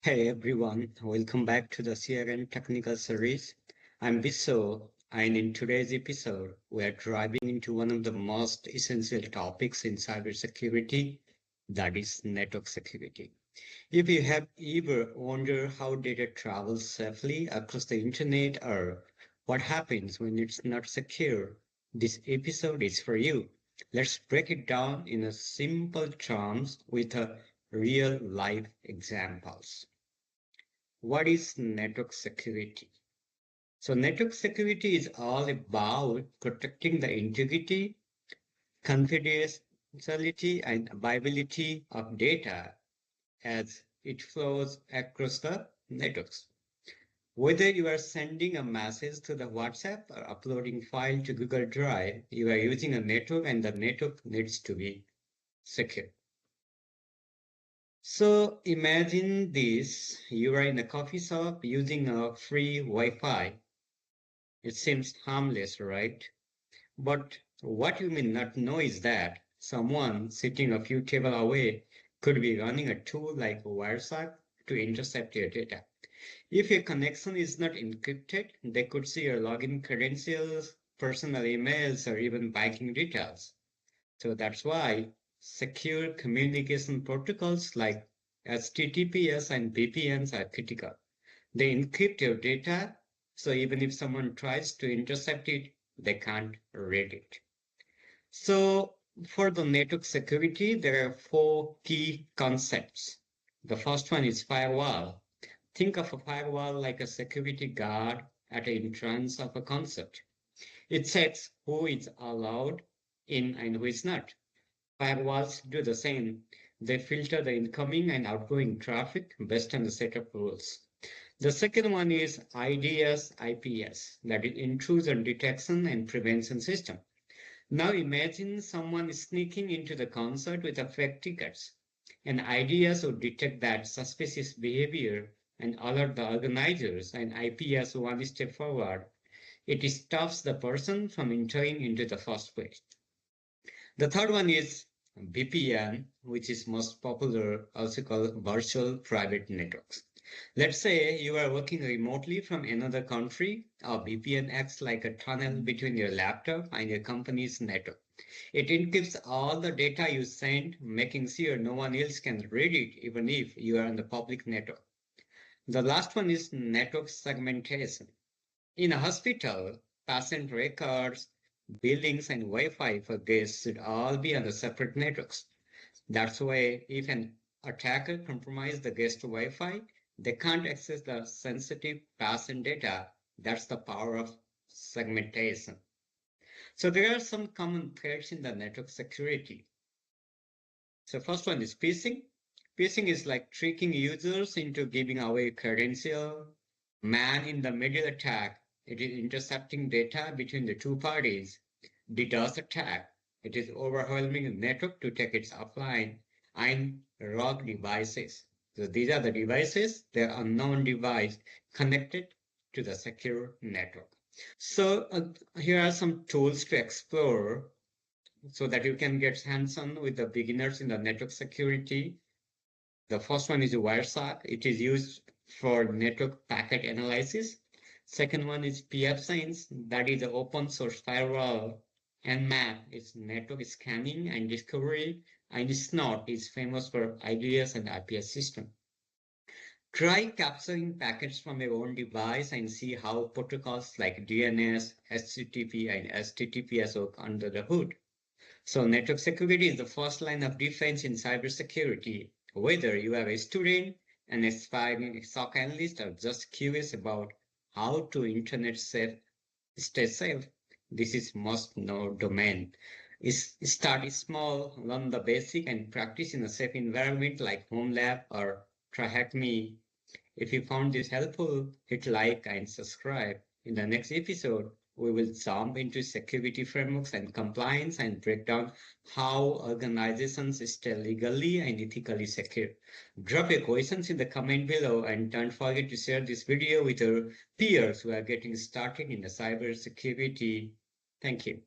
Hey everyone, welcome back to the CRN technical series. I'm Viso, and in today's episode, we're driving into one of the most essential topics in cybersecurity, that is network security. If you have ever wondered how data travels safely across the internet or what happens when it's not secure, this episode is for you. Let's break it down in a simple terms with a real life examples. What is network security? So network security is all about protecting the integrity, confidentiality, and availability of data as it flows across the networks. Whether you are sending a message to the WhatsApp or uploading file to Google Drive, you are using a network and the network needs to be secure. So imagine this, you are in a coffee shop using a free Wi-Fi. It seems harmless, right? But what you may not know is that someone sitting a few tables away could be running a tool like Wireshark to intercept your data. If your connection is not encrypted, they could see your login credentials, personal emails, or even banking details. So that's why secure communication protocols like HTTPS and VPNs are critical. They encrypt your data, so even if someone tries to intercept it, they can't read it. So for the network security, there are four key concepts. The first one is firewall. Think of a firewall like a security guard at the entrance of a concert. It sets who is allowed in and who is not. Firewalls do the same. They filter the incoming and outgoing traffic based on the set of rules. The second one is IDS IPS, that is intrusion detection and prevention system. Now imagine someone sneaking into the concert with a fake tickets. An IDS would detect that suspicious behavior and alert the organizers, and IPS one step forward. It stops the person from entering into the first place. The third one is VPN, which is most popular, also called virtual private networks. Let's say you are working remotely from another country. A VPN acts like a tunnel between your laptop and your company's network. It encrypts all the data you send, making sure no one else can read it, even if you are on the public network. The last one is network segmentation. In a hospital, patient records, buildings, and Wi-Fi for guests should all be on the separate networks. That's why if an attacker compromises the guest Wi-Fi, they can't access the sensitive patient data. That's the power of segmentation. So there are some common threats in the network security. So first one is phishing. Phishing is like tricking users into giving away credential. Man in the middle attack. It is intercepting data between the two parties. DDoS attack. It is overwhelming the network to take it offline. And rogue devices. So these are the devices. They are unknown device connected to the secure network. So here are some tools to explore so that you can get hands-on with the beginners in the network security. The first one is Wireshark. It is used for network packet analysis. Second one is PF Science. That is the open source firewall. And MAP is network scanning and discovery. And SNOT is famous for IDS and IPS system. Try capturing packets from your own device and see how protocols like DNS, HTTP, and HTTPS work under the hood. So network security is the first line of defense in cybersecurity. Whether you are a student, an aspiring SOC analyst, or just curious about how to stay safe, this is must know domain. Start small, learn the basic, and practice in a safe environment like home lab or TryHackMe. If you found this helpful, hit like and subscribe. In the next episode, we will jump into security frameworks and compliance and break down how organizations stay legally and ethically secure. Drop your questions in the comment below and don't forget to share this video with your peers who are getting started in the cybersecurity. Thank you.